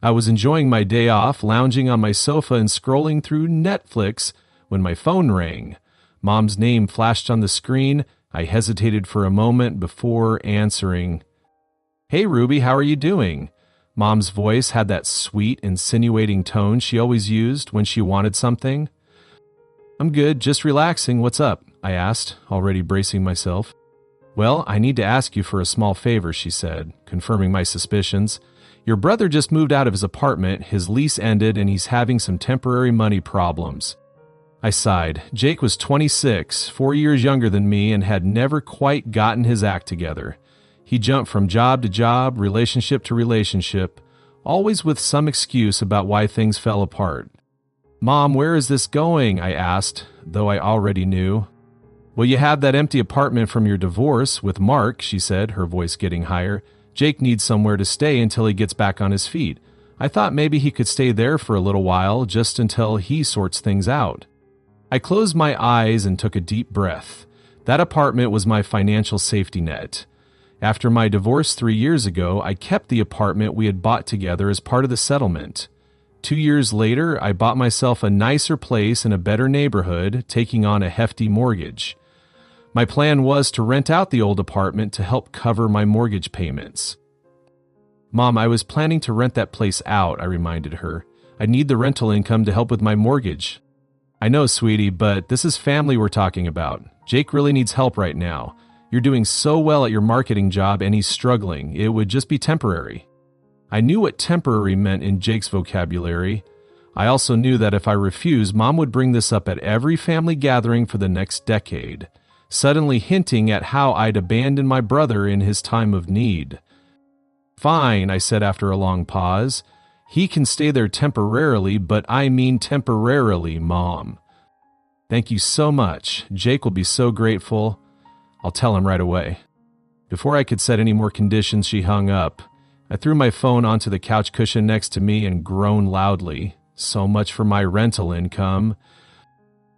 I was enjoying my day off, lounging on my sofa and scrolling through Netflix when my phone rang. Mom's name flashed on the screen. I hesitated for a moment before answering. "Hey, Ruby, how are you doing?" Mom's voice had that sweet, insinuating tone she always used when she wanted something. "I'm good, just relaxing. What's up?" I asked, already bracing myself. "Well, I need to ask you for a small favor," she said, confirming my suspicions. "Your brother just moved out of his apartment, his lease ended, and he's having some temporary money problems." I sighed. Jake was 26, 4 years younger than me, and had never quite gotten his act together. He jumped from job to job, relationship to relationship, always with some excuse about why things fell apart. "Mom, where is this going?" I asked, though I already knew. "Well, you have that empty apartment from your divorce with Mark," she said, her voice getting higher. "Jake needs somewhere to stay until he gets back on his feet. I thought maybe he could stay there for a little while, just until he sorts things out." I closed my eyes and took a deep breath. That apartment was my financial safety net. After my divorce 3 years ago, I kept the apartment we had bought together as part of the settlement. 2 years later, I bought myself a nicer place in a better neighborhood, taking on a hefty mortgage. My plan was to rent out the old apartment to help cover my mortgage payments. "Mom, I was planning to rent that place out," I reminded her. "I need the rental income to help with my mortgage." "I know, sweetie, but this is family we're talking about. Jake really needs help right now. You're doing so well at your marketing job and he's struggling. It would just be temporary." I knew what temporary meant in Jake's vocabulary. I also knew that if I refused, Mom would bring this up at every family gathering for the next decade, suddenly hinting at how I'd abandoned my brother in his time of need. "Fine," I said after a long pause. "He can stay there temporarily, but I mean temporarily, Mom." "Thank you so much. Jake will be so grateful. I'll tell him right away." Before I could set any more conditions, she hung up. I threw my phone onto the couch cushion next to me and groaned loudly. So much for my rental income.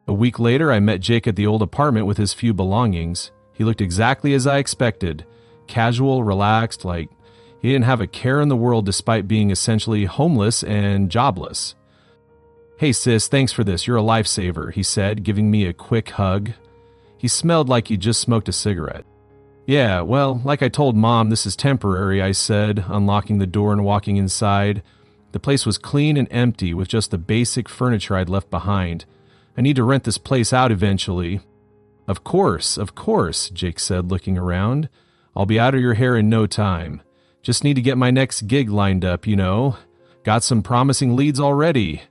A week later, I met Jake at the old apartment with his few belongings. He looked exactly as I expected. Casual, relaxed, like he didn't have a care in the world despite being essentially homeless and jobless. "Hey sis, thanks for this. You're a lifesaver," he said, giving me a quick hug. He smelled like he just smoked a cigarette. "Yeah, well, like I told Mom, this is temporary," I said, unlocking the door and walking inside. The place was clean and empty with just the basic furniture I'd left behind. "I need to rent this place out eventually." Of course," Jake said, looking around. "I'll be out of your hair in no time. Just need to get my next gig lined up, you know. Got some promising leads already."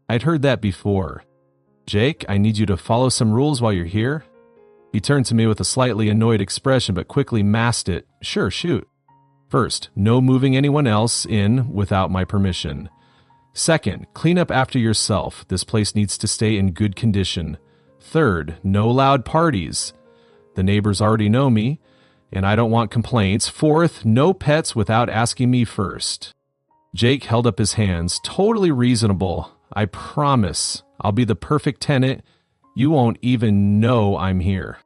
I'd heard that before. "Jake, I need you to follow some rules while you're here." He turned to me with a slightly annoyed expression, but quickly masked it. "Sure, shoot." "First, no moving anyone else in without my permission. Second, clean up after yourself. This place needs to stay in good condition. Third, no loud parties. The neighbors already know me, and I don't want complaints. Fourth, no pets without asking me first." Jake held up his hands. "Totally reasonable. I promise. I'll be the perfect tenant. You won't even know I'm here."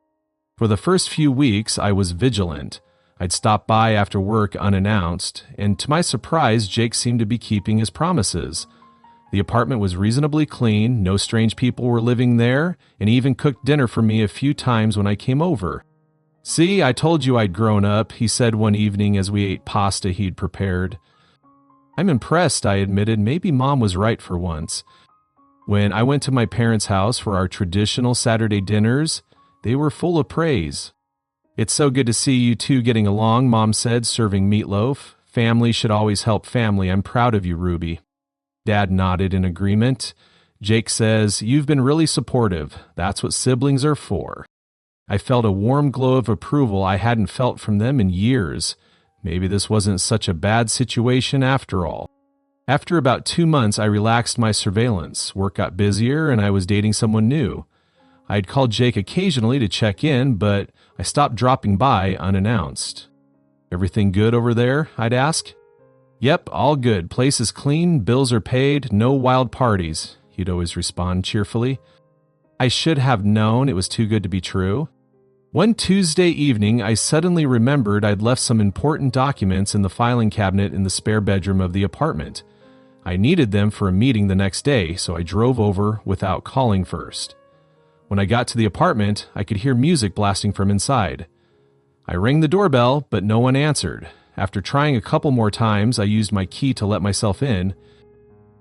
For the first few weeks, I was vigilant. I'd stop by after work unannounced, and to my surprise, Jake seemed to be keeping his promises. The apartment was reasonably clean, no strange people were living there, and he even cooked dinner for me a few times when I came over. "See, I told you I'd grown up," he said one evening as we ate pasta he'd prepared. "I'm impressed," I admitted. Maybe Mom was right for once. When I went to my parents' house for our traditional Saturday dinners, they were full of praise. "It's so good to see you two getting along," Mom said, serving meatloaf. "Family should always help family. I'm proud of you, Ruby." Dad nodded in agreement. Jake says, "You've been really supportive. That's what siblings are for." I felt a warm glow of approval I hadn't felt from them in years. Maybe this wasn't such a bad situation after all. After about 2 months, I relaxed my surveillance. Work got busier, and I was dating someone new. I'd called Jake occasionally to check in, but I stopped dropping by unannounced. "Everything good over there?" I'd ask. "Yep, all good. Place is clean, bills are paid, no wild parties," he'd always respond cheerfully. I should have known it was too good to be true. One Tuesday evening, I suddenly remembered I'd left some important documents in the filing cabinet in the spare bedroom of the apartment. I needed them for a meeting the next day, so I drove over without calling first. When I got to the apartment, I could hear music blasting from inside. I rang the doorbell, but no one answered. After trying a couple more times, I used my key to let myself in.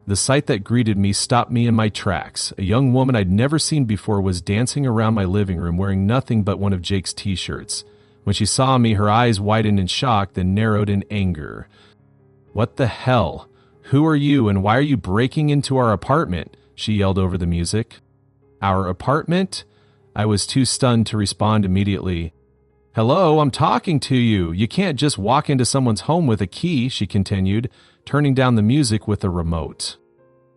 The sight that greeted me stopped me in my tracks. A young woman I'd never seen before was dancing around my living room wearing nothing but one of Jake's t-shirts. When she saw me, her eyes widened in shock, then narrowed in anger. "What the hell? Who are you and why are you breaking into our apartment?" she yelled over the music. "Our apartment?" I was too stunned to respond immediately. "Hello, I'm talking to you. You can't just walk into someone's home with a key," she continued, turning down the music with a remote.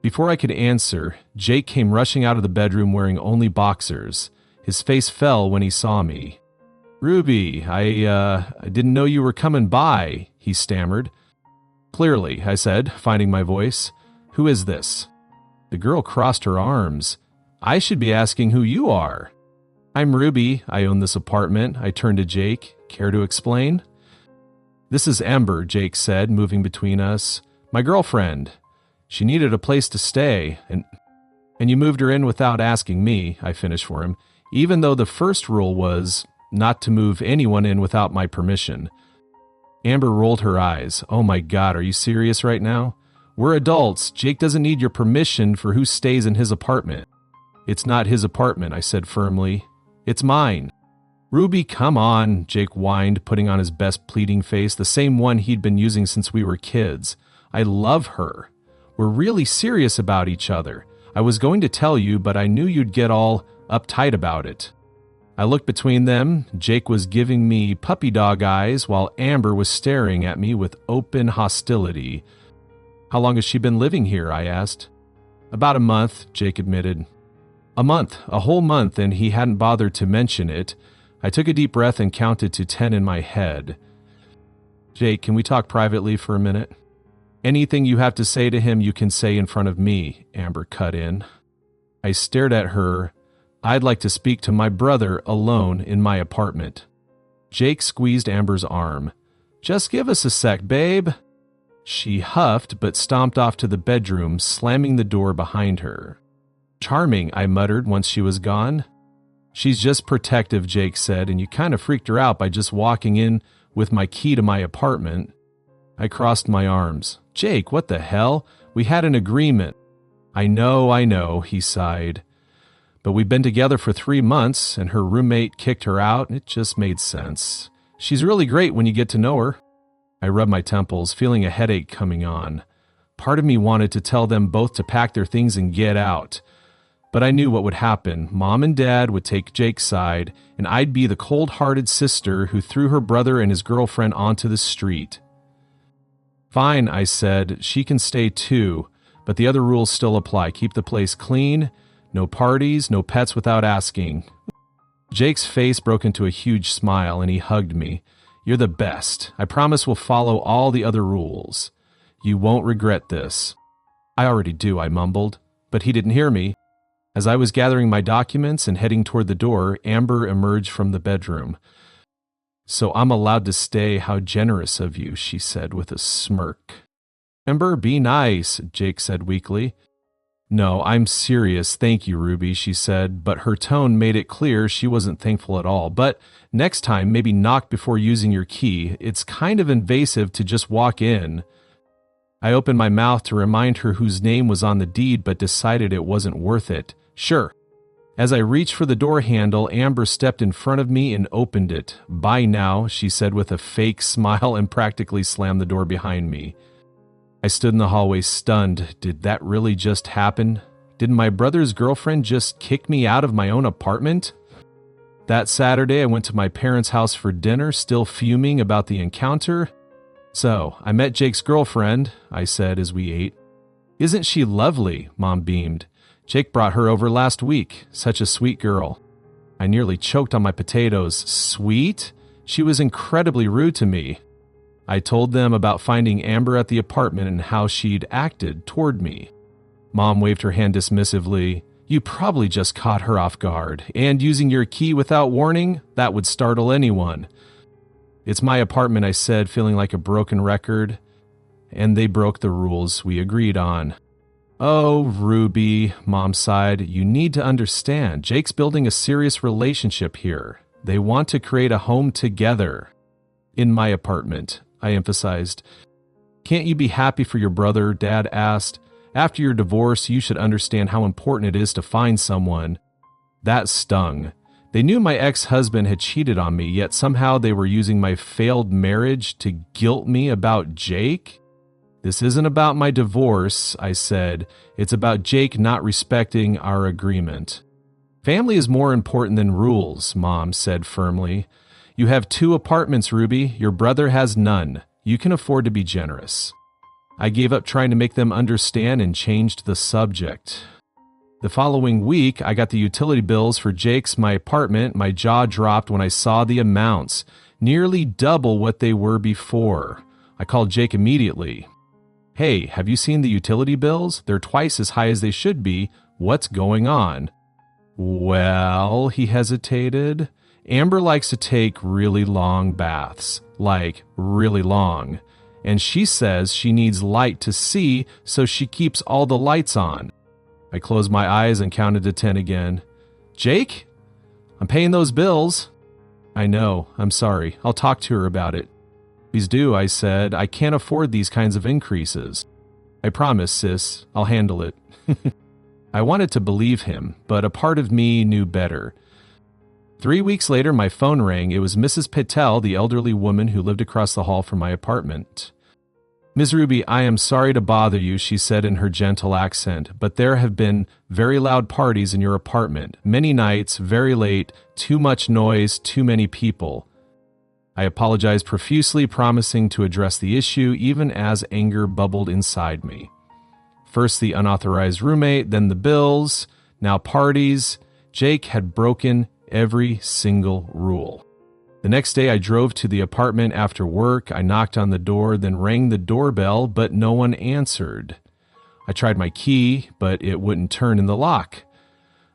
Before I could answer, Jake came rushing out of the bedroom wearing only boxers. His face fell when he saw me. "Ruby, I didn't know you were coming by," he stammered. "Clearly," I said, finding my voice. "Who is this?" The girl crossed her arms. "I should be asking who you are." "I'm Ruby. I own this apartment." I turned to Jake. "Care to explain?" "This is Ember," Jake said, moving between us. "My girlfriend. She needed a place to stay, and you moved her in without asking me," I finished for him, even though the first rule was not to move anyone in without my permission. Amber rolled her eyes. "Oh my God, are you serious right now? We're adults. Jake doesn't need your permission for who stays in his apartment." "It's not his apartment," I said firmly. "It's mine." "Ruby, come on," Jake whined, putting on his best pleading face, the same one he'd been using since we were kids. "I love her. We're really serious about each other. I was going to tell you, but I knew you'd get all uptight about it." I looked between them. Jake was giving me puppy dog eyes, while Amber was staring at me with open hostility. "How long has she been living here?" I asked. "About a month," Jake admitted. A month, a whole month, and he hadn't bothered to mention it. I took a deep breath and counted to 10 in my head. "Jake, can we talk privately for a minute?" "Anything you have to say to him, you can say in front of me," Amber cut in. I stared at her. "I'd like to speak to my brother alone in my apartment." Jake squeezed Amber's arm. "Just give us a sec, babe." She huffed but stomped off to the bedroom, slamming the door behind her. "Charming," I muttered once she was gone. "She's just protective," Jake said, "and you kind of freaked her out by just walking in with my key to my apartment." I crossed my arms. "Jake, what the hell? We had an agreement." I know," he sighed. "But we've been together for 3 months, and her roommate kicked her out. It just made sense. She's really great when you get to know her." I rubbed my temples, feeling a headache coming on. Part of me wanted to tell them both to pack their things and get out. But I knew what would happen. Mom and Dad would take Jake's side, and I'd be the cold-hearted sister who threw her brother and his girlfriend onto the street. "Fine," I said. "She can stay too, but the other rules still apply. Keep the place clean. No parties, no pets without asking." Jake's face broke into a huge smile, and he hugged me. "You're the best. I promise we'll follow all the other rules. You won't regret this." "I already do," I mumbled, but he didn't hear me. As I was gathering my documents and heading toward the door, Amber emerged from the bedroom. "So I'm allowed to stay. How generous of you," she said with a smirk. "Amber, be nice," Jake said weakly. "No, I'm serious. Thank you, Ruby," she said, but her tone made it clear she wasn't thankful at all. "But next time, maybe knock before using your key. It's kind of invasive to just walk in." I opened my mouth to remind her whose name was on the deed, but decided it wasn't worth it. "Sure." As I reached for the door handle, Amber stepped in front of me and opened it. "Bye now," she said with a fake smile, and practically slammed the door behind me. I stood in the hallway stunned. Did that really just happen? Did my brother's girlfriend just kick me out of my own apartment? That Saturday, I went to my parents' house for dinner, still fuming about the encounter. "So, I met Jake's girlfriend," I said as we ate. "Isn't she lovely?" Mom beamed. "Jake brought her over last week. Such a sweet girl." I nearly choked on my potatoes. Sweet? She was incredibly rude to me. I told them about finding Amber at the apartment and how she'd acted toward me. Mom waved her hand dismissively. "You probably just caught her off guard, and using your key without warning, that would startle anyone." "It's my apartment," I said, feeling like a broken record. and they broke the rules we agreed on. Oh, Ruby, Mom sighed, you need to understand. Jake's building a serious relationship here. They want to create a home together. In my apartment, I emphasized. Can't you be happy for your brother? Dad asked. After your divorce, you should understand how important it is to find someone. That stung. They knew my ex-husband had cheated on me, yet somehow they were using my failed marriage to guilt me about Jake? This isn't about my divorce, I said. It's about Jake not respecting our agreement. Family is more important than rules, Mom said firmly. You have 2 apartments, Ruby. Your brother has none. You can afford to be generous. I gave up trying to make them understand and changed the subject. The following week, I got the utility bills for my apartment. My jaw dropped when I saw the amounts, nearly double what they were before. I called Jake immediately. Hey, have you seen the utility bills? They're twice as high as they should be. What's going on? Well, he hesitated. Amber likes to take really long baths, like really long. And she says she needs light to see, so she keeps all the lights on. I closed my eyes and counted to 10 again. Jake? I'm paying those bills. I know. I'm sorry. I'll talk to her about it. Please do, I said. I can't afford these kinds of increases. I promise, sis. I'll handle it. I wanted to believe him, but a part of me knew better. 3 weeks later, my phone rang. It was Mrs. Patel, the elderly woman who lived across the hall from my apartment. Ms. Ruby, I am sorry to bother you, she said in her gentle accent, but there have been very loud parties in your apartment. Many nights, very late, too much noise, too many people. I apologized profusely, promising to address the issue, even as anger bubbled inside me. First the unauthorized roommate, then the bills, now parties. Jake had broken every single rule. The next day I drove to the apartment after work. I knocked on the door, then rang the doorbell, but no one answered. I tried my key, but it wouldn't turn in the lock.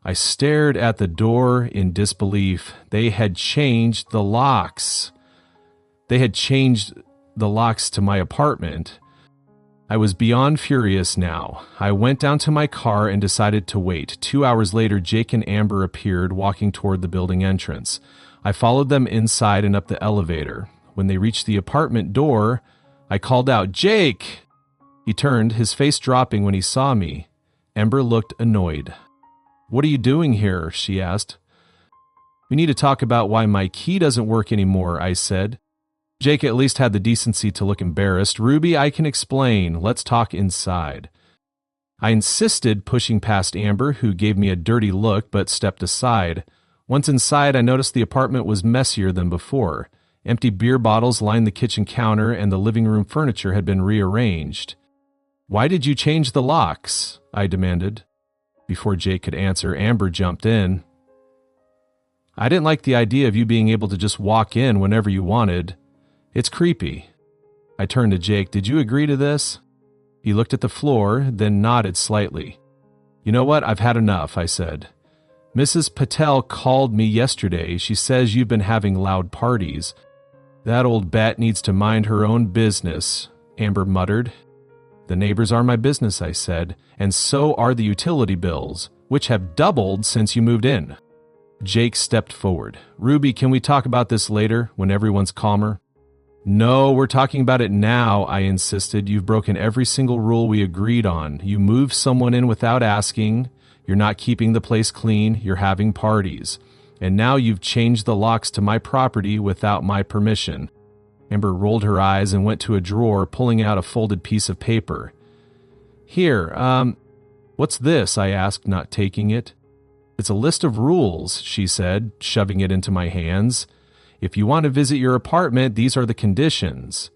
I stared at the door in disbelief. They had changed the locks. They had changed the locks to my apartment. I was beyond furious now. I went down to my car and decided to wait. 2 hours later, Jake and Amber appeared, walking toward the building entrance. I followed them inside and up the elevator. When they reached the apartment door, I called out, "Jake!" He turned, his face dropping when he saw me. Amber looked annoyed. "What are you doing here?" she asked. "We need to talk about why my key doesn't work anymore," I said. Jake at least had the decency to look embarrassed. "Ruby, I can explain. Let's talk inside." I insisted, pushing past Amber, who gave me a dirty look but stepped aside. Once inside, I noticed the apartment was messier than before. Empty beer bottles lined the kitchen counter, and the living room furniture had been rearranged. "Why did you change the locks?" I demanded. Before Jake could answer, Amber jumped in. "I didn't like the idea of you being able to just walk in whenever you wanted. It's creepy." I turned to Jake. "Did you agree to this?" He looked at the floor, then nodded slightly. "You know what? I've had enough," I said. "Mrs. Patel called me yesterday. She says you've been having loud parties." "That old bat needs to mind her own business," Amber muttered. "The neighbors are my business," I said, "and so are the utility bills, which have doubled since you moved in." Jake stepped forward. "Ruby, can we talk about this later, when everyone's calmer?" "No, we're talking about it now," I insisted. "You've broken every single rule we agreed on. You moved someone in without asking. You're not keeping the place clean. You're having parties. And now you've changed the locks to my property without my permission." Amber rolled her eyes and went to a drawer, pulling out a folded piece of paper. "Here, what's this?" I asked, not taking it. "It's a list of rules," she said, shoving it into my hands. "If you want to visit your apartment, these are the conditions."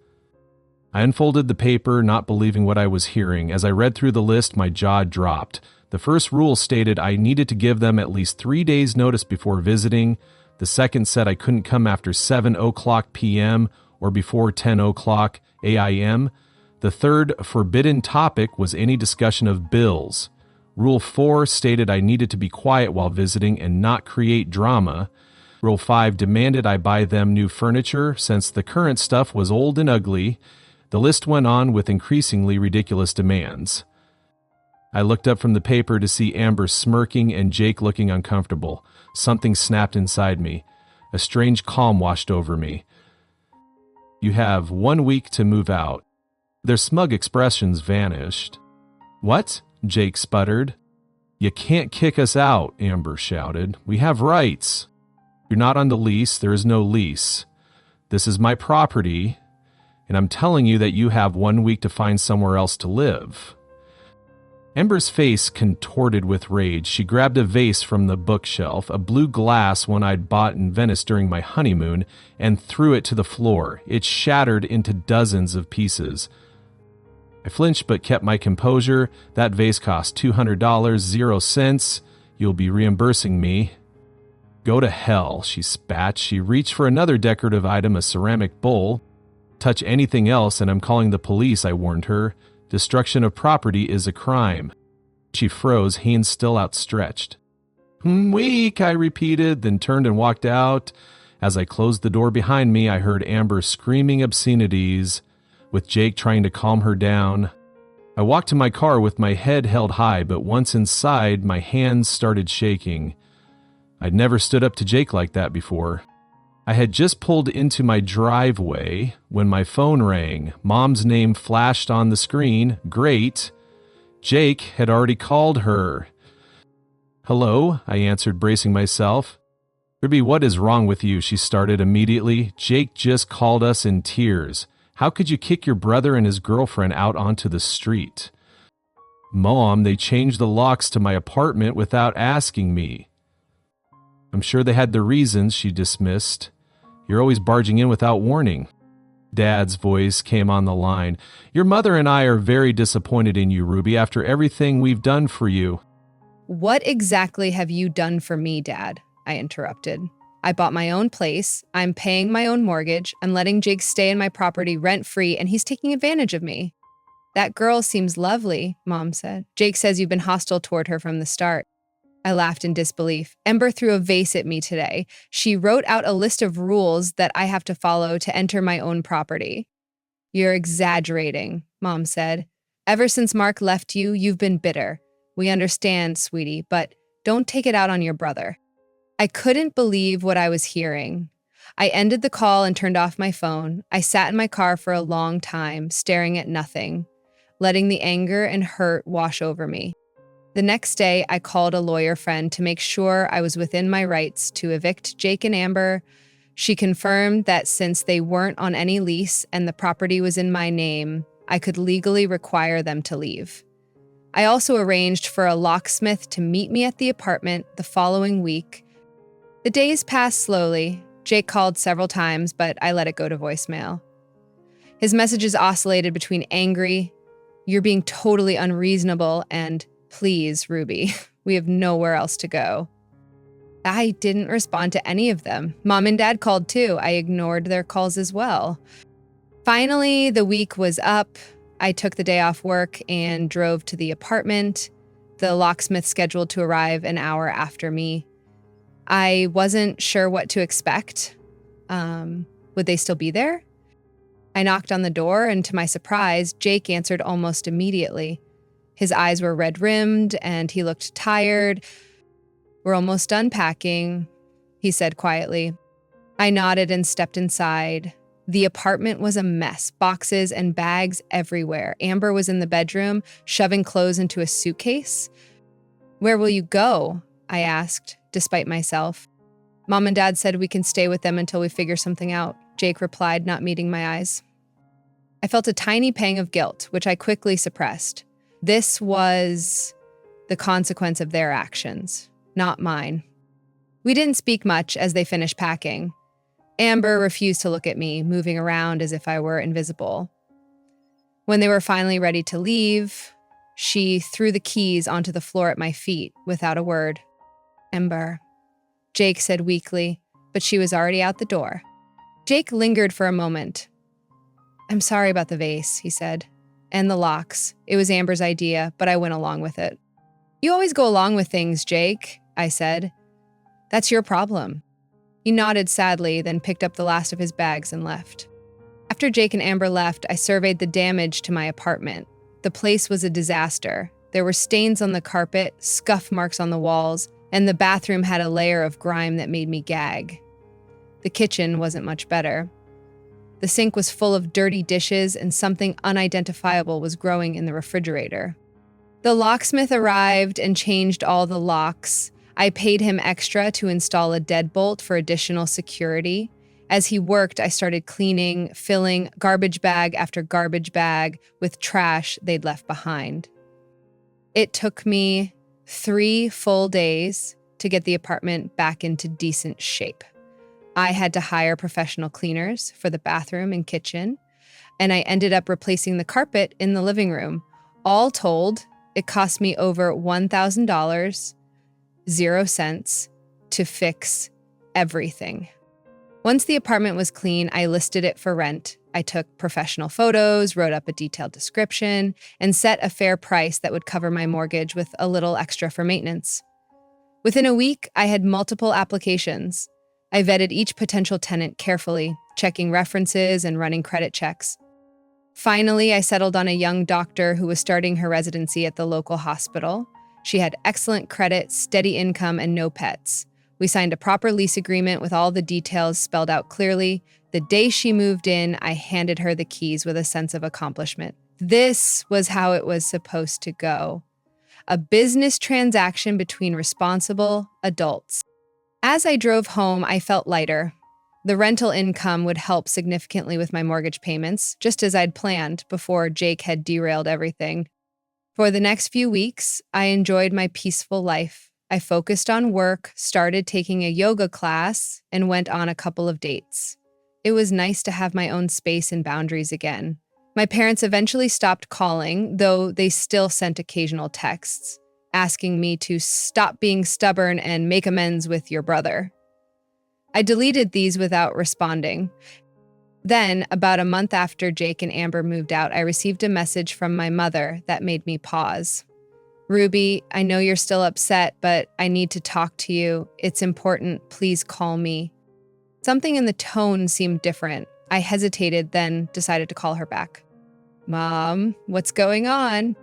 I unfolded the paper, not believing what I was hearing. As I read through the list, my jaw dropped. The first rule stated I needed to give them at least 3 days' notice before visiting. The second said I couldn't come after 7:00 p.m. or before 10:00 a.m. The third forbidden topic was any discussion of bills. Rule 4 stated I needed to be quiet while visiting and not create drama. Rule 5 demanded I buy them new furniture since the current stuff was old and ugly. The list went on with increasingly ridiculous demands. I looked up from the paper to see Amber smirking and Jake looking uncomfortable. Something snapped inside me. A strange calm washed over me. You have 1 week to move out. Their smug expressions vanished. What? Jake sputtered. You can't kick us out, Amber shouted. We have rights. You're not on the lease. There is no lease. This is my property, and I'm telling you that you have 1 week to find somewhere else to live. Amber's face contorted with rage. She grabbed a vase from the bookshelf, a blue glass one I'd bought in Venice during my honeymoon, and threw it to the floor. It shattered into dozens of pieces. I flinched but kept my composure. That vase cost $200, 0 cents. You'll be reimbursing me. Go to hell, she spat. She reached for another decorative item, a ceramic bowl. Touch anything else and I'm calling the police, I warned her. Destruction of property is a crime. She froze, hands still outstretched. Weak, I repeated, then turned and walked out. As I closed the door behind me, I heard Amber screaming obscenities, with Jake trying to calm her down. I walked to my car with my head held high, but once inside, my hands started shaking. I'd never stood up to Jake like that before. I had just pulled into my driveway when my phone rang. Mom's name flashed on the screen. Great. Jake had already called her. Hello, I answered, bracing myself. Ruby, what is wrong with you? She started immediately. Jake just called us in tears. How could you kick your brother and his girlfriend out onto the street? Mom, they changed the locks to my apartment without asking me. I'm sure they had their reasons, she dismissed. You're always barging in without warning. Dad's voice came on the line. Your mother and I are very disappointed in you, Ruby, after everything we've done for you. What exactly have you done for me, Dad? I interrupted. I bought my own place. I'm paying my own mortgage. I'm letting Jake stay in my property rent-free, and he's taking advantage of me. That girl seems lovely, Mom said. Jake says you've been hostile toward her from the start. I laughed in disbelief. Ember threw a vase at me today. She wrote out a list of rules that I have to follow to enter my own property. You're exaggerating, Mom said. Ever since Mark left you, you've been bitter. We understand, sweetie, but don't take it out on your brother. I couldn't believe what I was hearing. I ended the call and turned off my phone. I sat in my car for a long time, staring at nothing, letting the anger and hurt wash over me. The next day, I called a lawyer friend to make sure I was within my rights to evict Jake and Amber. She confirmed that since they weren't on any lease and the property was in my name, I could legally require them to leave. I also arranged for a locksmith to meet me at the apartment the following week. The days passed slowly. Jake called several times, but I let it go to voicemail. His messages oscillated between angry, "You're being totally unreasonable," and "Please, Ruby, we have nowhere else to go." I didn't respond to any of them. Mom and Dad called too. I ignored their calls as well. Finally, the week was up. I took the day off work and drove to the apartment. The locksmith scheduled to arrive an hour after me. I wasn't sure what to expect. Would they still be there? I knocked on the door, and to my surprise, Jake answered almost immediately. His eyes were red-rimmed, and he looked tired. "We're almost done packing," he said quietly. I nodded and stepped inside. The apartment was a mess, boxes and bags everywhere. Amber was in the bedroom, shoving clothes into a suitcase. "Where will you go?" I asked, despite myself. "Mom and Dad said we can stay with them until we figure something out," Jake replied, not meeting my eyes. I felt a tiny pang of guilt, which I quickly suppressed. This was the consequence of their actions, not mine. We didn't speak much as they finished packing. Amber refused to look at me, moving around as if I were invisible. When they were finally ready to leave, she threw the keys onto the floor at my feet without a word. "Amber," Jake said weakly, but she was already out the door. Jake lingered for a moment. "I'm sorry about the vase," he said. "And the locks. It was Amber's idea, but I went along with it." "You always go along with things, Jake," I said. "That's your problem." He nodded sadly, then picked up the last of his bags and left. After Jake and Amber left, I surveyed the damage to my apartment. The place was a disaster. There were stains on the carpet, scuff marks on the walls, and the bathroom had a layer of grime that made me gag. The kitchen wasn't much better. The sink was full of dirty dishes, and something unidentifiable was growing in the refrigerator. The locksmith arrived and changed all the locks. I paid him extra to install a deadbolt for additional security. As he worked, I started cleaning, filling garbage bag after garbage bag with trash they'd left behind. It took me 3 full days to get the apartment back into decent shape. I had to hire professional cleaners for the bathroom and kitchen, and I ended up replacing the carpet in the living room. All told, it cost me over $1,000, 0 cents, to fix everything. Once the apartment was clean, I listed it for rent. I took professional photos, wrote up a detailed description, and set a fair price that would cover my mortgage with a little extra for maintenance. Within a week, I had multiple applications. I vetted each potential tenant carefully, checking references and running credit checks. Finally, I settled on a young doctor who was starting her residency at the local hospital. She had excellent credit, steady income, and no pets. We signed a proper lease agreement with all the details spelled out clearly. The day she moved in, I handed her the keys with a sense of accomplishment. This was how it was supposed to go. A business transaction between responsible adults. As I drove home, I felt lighter. The rental income would help significantly with my mortgage payments, just as I'd planned before Jake had derailed everything. For the next few weeks, I enjoyed my peaceful life. I focused on work, started taking a yoga class, and went on a couple of dates. It was nice to have my own space and boundaries again. My parents eventually stopped calling, though they still sent occasional texts, asking me to stop being stubborn and make amends with your brother. I deleted these without responding. Then, about a month after Jake and Amber moved out, I received a message from my mother that made me pause. Ruby, I know you're still upset, but I need to talk to you. It's important. Please call me. Something in the tone seemed different. I hesitated, then decided to call her back. Mom, what's going on?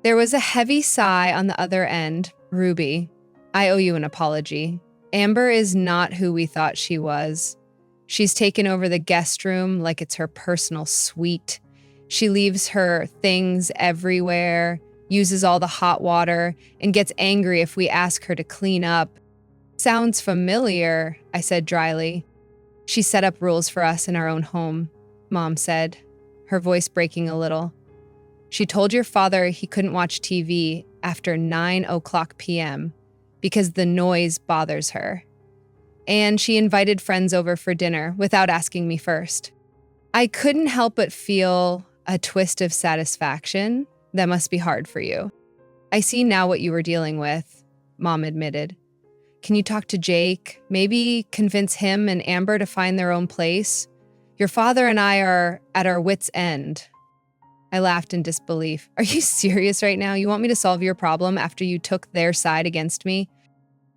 There was a heavy sigh on the other end. Ruby, I owe you an apology. Amber is not who we thought she was. She's taken over the guest room like it's her personal suite. She leaves her things everywhere, uses all the hot water, and gets angry if we ask her to clean up. Sounds familiar, I said dryly. She set up rules for us in our own home, Mom said, her voice breaking a little. She told your father he couldn't watch TV after 9:00 p.m. because the noise bothers her. And she invited friends over for dinner without asking me first. I couldn't help but feel a twist of satisfaction. That must be hard for you. I see now what you were dealing with, Mom admitted. Can you talk to Jake? Maybe convince him and Amber to find their own place? Your father and I are at our wits' end. I laughed in disbelief. Are you serious right now? You want me to solve your problem after you took their side against me?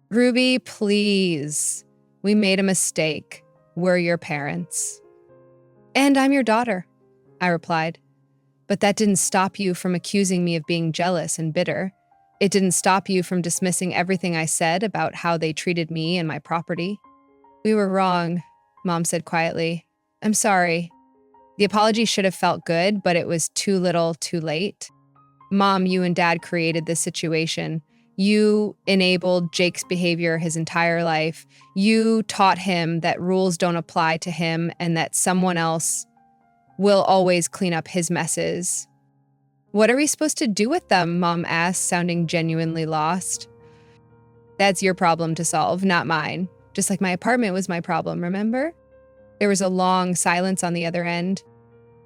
Ruby, please. We made a mistake. We're your parents. And I'm your daughter, I replied. But that didn't stop you from accusing me of being jealous and bitter. It didn't stop you from dismissing everything I said about how they treated me and my property. We were wrong, Mom said quietly. I'm sorry. The apology should have felt good, but it was too little, too late. Mom, you and Dad created this situation. You enabled Jake's behavior his entire life. You taught him that rules don't apply to him and that someone else will always clean up his messes. What are we supposed to do with them? Mom asked, sounding genuinely lost. That's your problem to solve, not mine. Just like my apartment was my problem, remember? There was a long silence on the other end.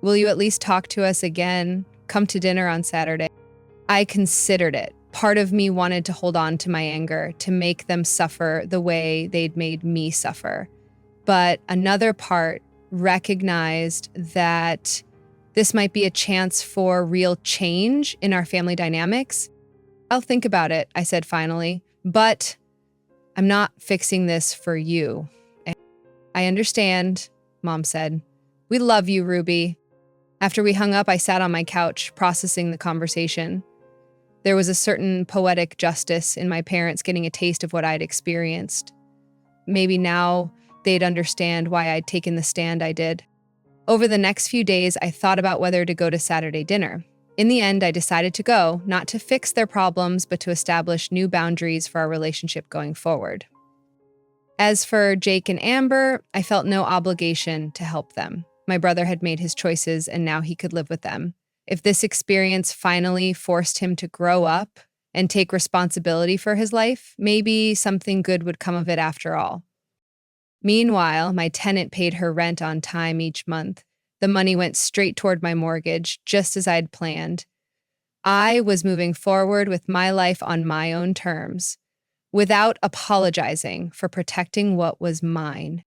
Will you at least talk to us again? Come to dinner on Saturday. I considered it. Part of me wanted to hold on to my anger, to make them suffer the way they'd made me suffer. But another part recognized that this might be a chance for real change in our family dynamics. I'll think about it, I said finally, but I'm not fixing this for you. I understand, Mom said, We love you, Ruby. After we hung up, I sat on my couch, processing the conversation. There was a certain poetic justice in my parents getting a taste of what I'd experienced. Maybe now they'd understand why I'd taken the stand I did. Over the next few days, I thought about whether to go to Saturday dinner. In the end, I decided to go, not to fix their problems, but to establish new boundaries for our relationship going forward. As for Jake and Amber, I felt no obligation to help them. My brother had made his choices, and now he could live with them. If this experience finally forced him to grow up and take responsibility for his life, maybe something good would come of it after all. Meanwhile, my tenant paid her rent on time each month. The money went straight toward my mortgage, just as I'd planned. I was moving forward with my life on my own terms, without apologizing for protecting what was mine.